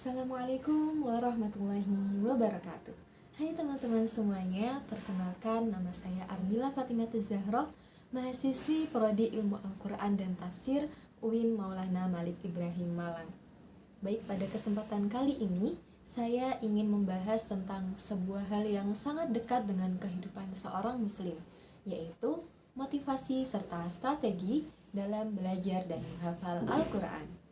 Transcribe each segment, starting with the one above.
Assalamualaikum warahmatullahi wabarakatuh. Hai teman-teman semuanya, perkenalkan nama saya Armila Fatimatuz Zahroh, mahasiswi Prodi Ilmu Al-Quran dan Tafsir UIN Maulana Malik Ibrahim Malang. Baik, pada kesempatan kali ini saya ingin membahas tentang sebuah hal yang sangat dekat dengan kehidupan seorang muslim, yaitu motivasi serta strategi dalam belajar dan menghafal Al-Quran.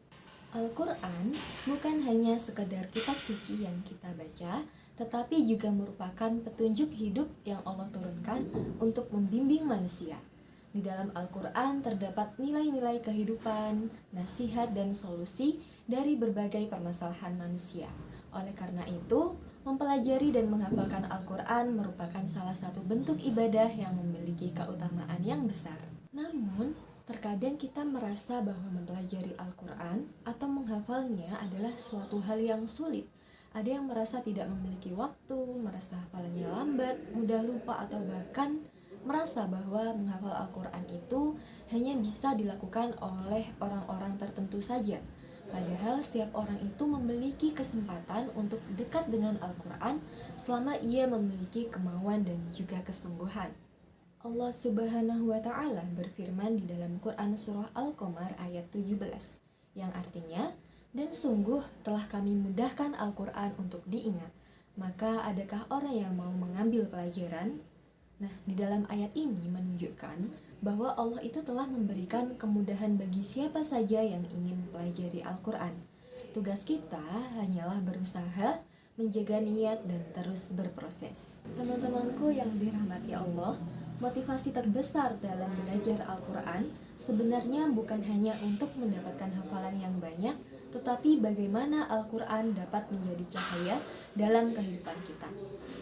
Al-Quran bukan hanya sekedar kitab suci yang kita baca, tetapi juga merupakan petunjuk hidup yang Allah turunkan untuk membimbing manusia. Di dalam Al-Quran terdapat nilai-nilai kehidupan, nasihat, dan solusi dari berbagai permasalahan manusia. Oleh karena itu, mempelajari dan menghafalkan Al-Quran merupakan salah satu bentuk ibadah yang memiliki keutamaan yang besar. Namun, terkadang kita merasa bahwa mempelajari Al-Quran atau menghafalnya adalah suatu hal yang sulit. Ada yang merasa tidak memiliki waktu, merasa hafalannya lambat, mudah lupa, atau bahkan merasa bahwa menghafal Al-Quran itu hanya bisa dilakukan oleh orang-orang tertentu saja. Padahal setiap orang itu memiliki kesempatan untuk dekat dengan Al-Quran selama ia memiliki kemauan dan juga kesungguhan. Allah Subhanahu wa Ta'ala berfirman di dalam Quran Surah Al-Qamar ayat 17, yang artinya, "Dan sungguh telah kami mudahkan Al-Quran untuk diingat, maka adakah orang yang mau mengambil pelajaran?" Nah, di dalam ayat ini menunjukkan bahwa Allah itu telah memberikan kemudahan bagi siapa saja yang ingin mempelajari Al-Quran. Tugas kita hanyalah berusaha, menjaga niat, dan terus berproses. Teman-temanku yang dirahmati Allah, motivasi terbesar dalam belajar Al-Quran sebenarnya bukan hanya untuk mendapatkan hafalan yang banyak, tetapi bagaimana Al-Quran dapat menjadi cahaya dalam kehidupan kita.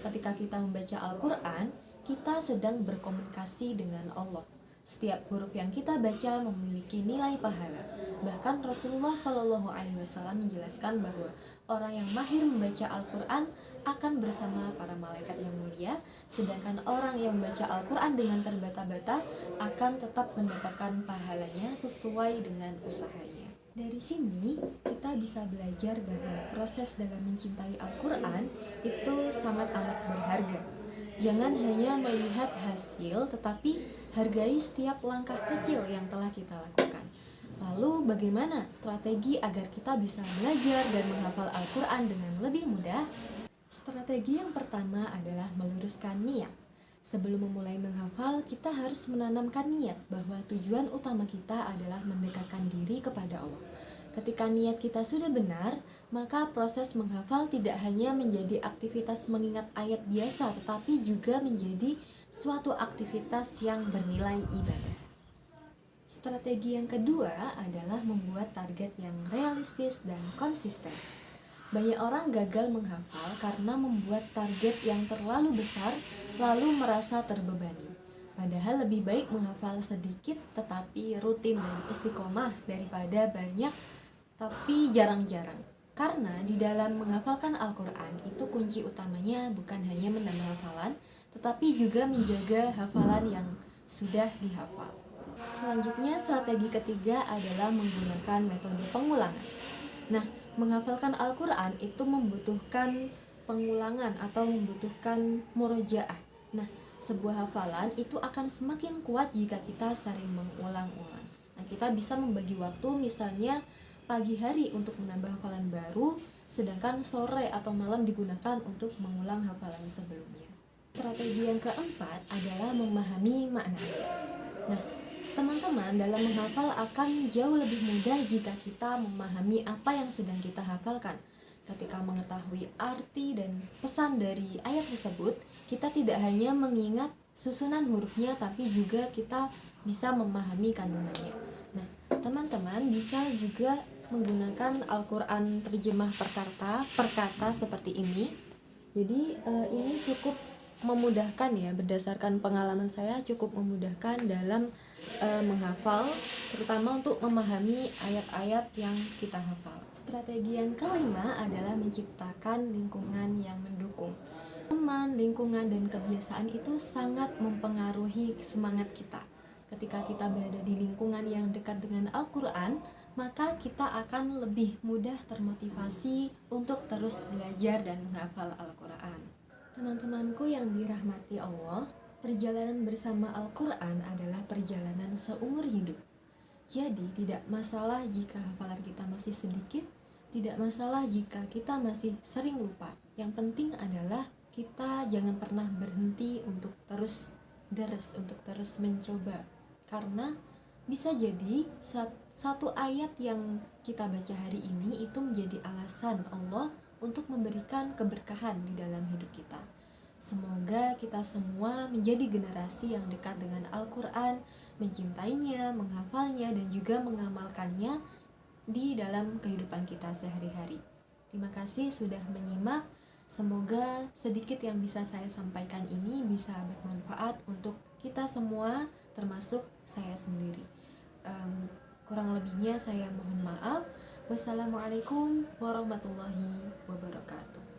Ketika kita membaca Al-Quran, kita sedang berkomunikasi dengan Allah. Setiap huruf yang kita baca memiliki nilai pahala. Bahkan Rasulullah SAW menjelaskan bahwa orang yang mahir membaca Al-Quran akan bersama para malaikat yang mulia, sedangkan orang yang membaca Al-Quran dengan terbata-bata akan tetap mendapatkan pahalanya sesuai dengan usahanya. Dari sini kita bisa belajar bahwa proses dalam mencintai Al-Quran itu sangat amat berharga. Jangan hanya melihat hasil, tetapi hargai setiap langkah kecil yang telah kita lakukan. Lalu bagaimana strategi agar kita bisa belajar dan menghafal Al-Quran dengan lebih mudah? Strategi yang pertama adalah meluruskan niat. Sebelum memulai menghafal, kita harus menanamkan niat bahwa tujuan utama kita adalah mendekatkan diri kepada Allah. Ketika niat kita sudah benar, maka proses menghafal tidak hanya menjadi aktivitas mengingat ayat biasa, tetapi juga menjadi suatu aktivitas yang bernilai ibadah. Strategi yang kedua adalah membuat target yang realistis dan konsisten. Banyak orang gagal menghafal karena membuat target yang terlalu besar lalu merasa terbebani. Padahal lebih baik menghafal sedikit tetapi rutin dan istiqomah daripada banyak tapi jarang-jarang. Karena di dalam menghafalkan Al-Quran itu kunci utamanya bukan hanya menambah hafalan, tetapi juga menjaga hafalan yang sudah dihafal. Selanjutnya, strategi ketiga adalah menggunakan metode pengulangan. Nah, menghafalkan Al-Quran itu membutuhkan pengulangan atau membutuhkan murojaah. Nah, sebuah hafalan itu akan semakin kuat jika kita sering mengulang-ulang. Nah, kita bisa membagi waktu, misalnya pagi hari untuk menambah hafalan baru, sedangkan sore atau malam digunakan untuk mengulang hafalan sebelumnya. Strategi yang keempat adalah memahami makna. Nah, teman-teman, dalam menghafal akan jauh lebih mudah jika kita memahami apa yang sedang kita hafalkan. Ketika mengetahui arti dan pesan dari ayat tersebut, kita tidak hanya mengingat susunan hurufnya, tapi juga kita bisa memahami kandungannya. Nah, teman-teman bisa juga menggunakan Al-Quran terjemah per kata seperti ini. Jadi ini cukup memudahkan ya, berdasarkan pengalaman saya cukup memudahkan dalam menghafal, terutama untuk memahami ayat-ayat yang kita hafal. Strategi yang kelima adalah menciptakan lingkungan yang mendukung. Teman, lingkungan, dan kebiasaan itu sangat mempengaruhi semangat kita. Ketika kita berada di lingkungan yang dekat dengan Al-Quran, maka kita akan lebih mudah termotivasi untuk terus belajar dan menghafal Al-Quran. Teman-temanku yang dirahmati Allah, perjalanan bersama Al-Quran adalah perjalanan seumur hidup. Jadi tidak masalah jika hafalan kita masih sedikit, tidak masalah jika kita masih sering lupa. Yang penting adalah kita jangan pernah berhenti untuk terus untuk terus mencoba. Karena bisa jadi satu ayat yang kita baca hari ini itu menjadi alasan Allah untuk memberikan keberkahan di dalam hidup kita. Semoga kita semua menjadi generasi yang dekat dengan Al-Quran, mencintainya, menghafalnya, dan juga mengamalkannya di dalam kehidupan kita sehari-hari. Terima kasih sudah menyimak. Semoga sedikit yang bisa saya sampaikan ini bisa bermanfaat untuk kita semua, termasuk saya sendiri. Kurang lebihnya saya mohon maaf. Wassalamualaikum warahmatullahi wabarakatuh.